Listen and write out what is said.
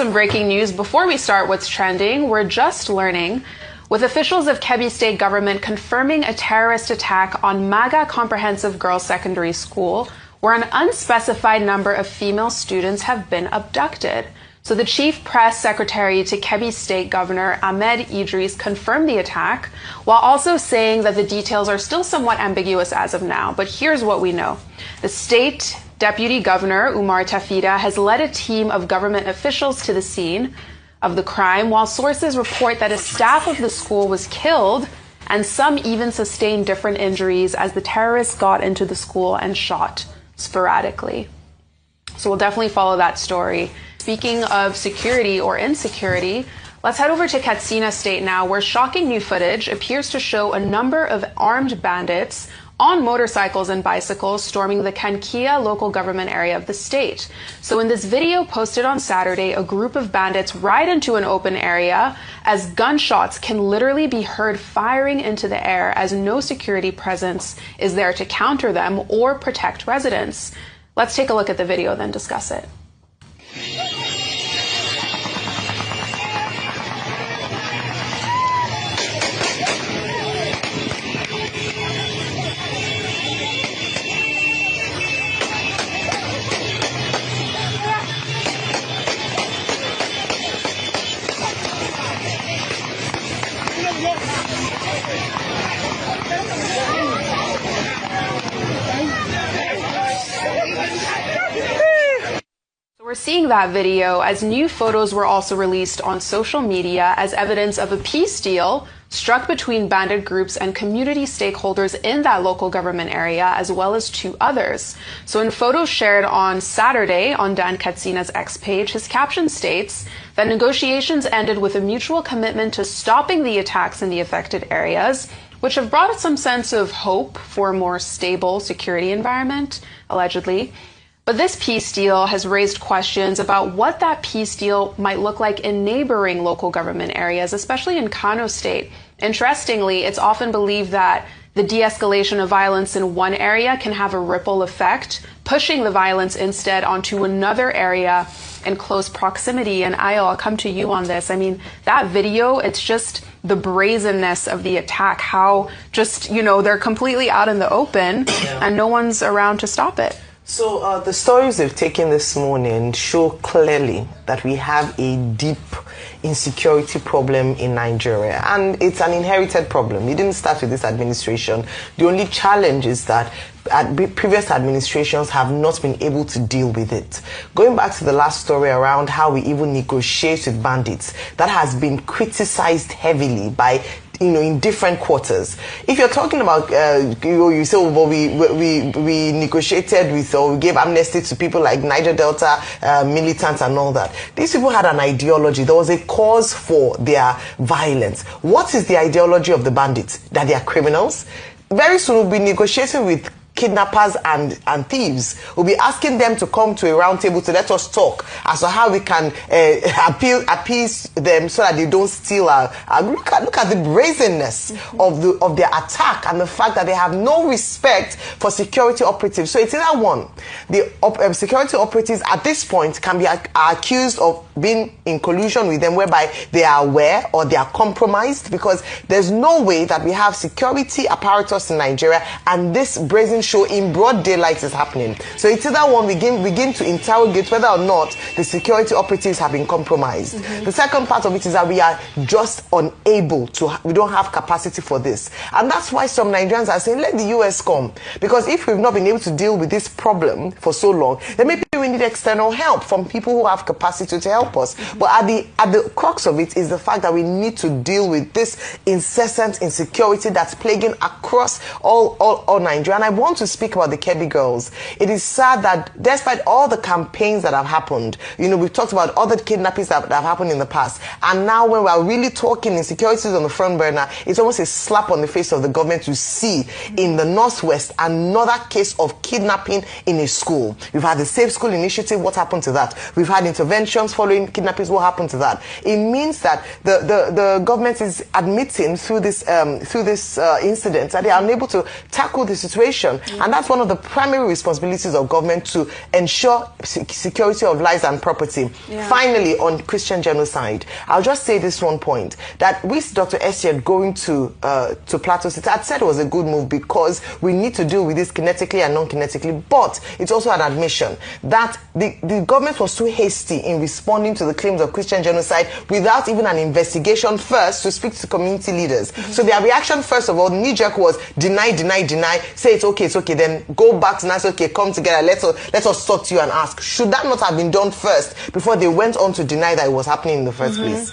Some breaking news before we start what's trending. We're just learning, with officials of Kebbi State government confirming a terrorist attack on Maga Comprehensive Girls Secondary School, where an unspecified number of female students have been abducted. So the chief press secretary to Kebbi State Governor Ahmed Idris confirmed the attack, while also saying that the details are still somewhat ambiguous as of now. But here's what we know. The state Deputy Governor Umar Tafida has led a team of government officials to the scene of the crime, while sources report that a staff of the school was killed and some even sustained different injuries as the terrorists got into the school and shot sporadically. So we'll definitely follow that story. Speaking of security or insecurity, let's head over to Katsina State now, where shocking new footage appears to show a number of armed bandits on motorcycles and bicycles storming the Kankia local government area of the state. So in this video posted on Saturday, a group of bandits ride into an open area as gunshots can literally be heard firing into the air, as no security presence is there to counter them or protect residents. Let's take a look at the video, then discuss it. We're seeing that video as new photos were also released on social media as evidence of a peace deal struck between bandit groups and community stakeholders in that local government area, as well as two others. So in photos shared on Saturday on Dan Katsina's X page, his caption states that negotiations ended with a mutual commitment to stopping the attacks in the affected areas, which have brought some sense of hope for a more stable security environment, allegedly. But this peace deal has raised questions about what that peace deal might look like in neighboring local government areas, especially in Kano State. Interestingly, it's often believed that the de-escalation of violence in one area can have a ripple effect, pushing the violence instead onto another area in close proximity. And I'll come to you on this. I mean, that video, it's just the brazenness of the attack, how just, they're completely out in the open and no one's around to stop it. So the stories we've taken this morning show clearly that we have a deep insecurity problem in Nigeria, and it's an inherited problem. It didn't start with this administration. The only challenge is that previous administrations have not been able to deal with it. Going back to the last story around how we even negotiate with bandits, that has been criticized heavily by in different quarters. If you're talking about, you say, well, we negotiated with, or we gave amnesty to people like Niger Delta militants and all that. These people had an ideology. There was a cause for their violence. What is the ideology of the bandits? That they are criminals? Very soon we'll be negotiating with kidnappers and thieves. We'll be asking them to come to a round table to let us talk as to how we can appease them so that they don't steal our look at the brazenness of their attack, and the fact that they have no respect for security operatives. So it's either one, the security operatives at this point can be accused of being in collusion with them, whereby they are aware or they are compromised, because there's no way that we have security apparatus in Nigeria and this brazen show in broad daylight is happening. So it's either one, we begin to interrogate whether or not the security operatives have been compromised. The second part of it is that we are just unable to, we don't have capacity for this. And that's why some Nigerians are saying, let the US come. Because if we've not been able to deal with this problem for so long, then maybe we need external help from people who have capacity to help us. But at the crux of it is the fact that we need to deal with this incessant insecurity that's plaguing across all Nigeria. And I want to speak about the Kebbi girls. It is sad that despite all the campaigns that have happened, we've talked about other kidnappings that have happened in the past, and now when we're really talking insecurities on the front burner, it's almost a slap on the face of the government to see in the Northwest another case of kidnapping in a school. We've had the Safe School Peaceful Initiative, what happened to that? We've had interventions following kidnappings, what happened to that? It means that the government is admitting through this incident that they are unable to tackle the situation. And that's one of the primary responsibilities of government, to ensure security of lives and property. Finally, on Christian genocide, I'll just say this one point, that with Dr. Essien going to Plateau State, I said it was a good move because we need to deal with this kinetically and non-kinetically, but it's also an admission that the government was too hasty in responding to the claims of Christian genocide without even an investigation first to speak to community leaders. So their reaction, first of all, knee-jerk, was deny, say it's okay, then go back and say, okay, come together, let us talk to you and ask. Should that not have been done first before they went on to deny that it was happening in the first place?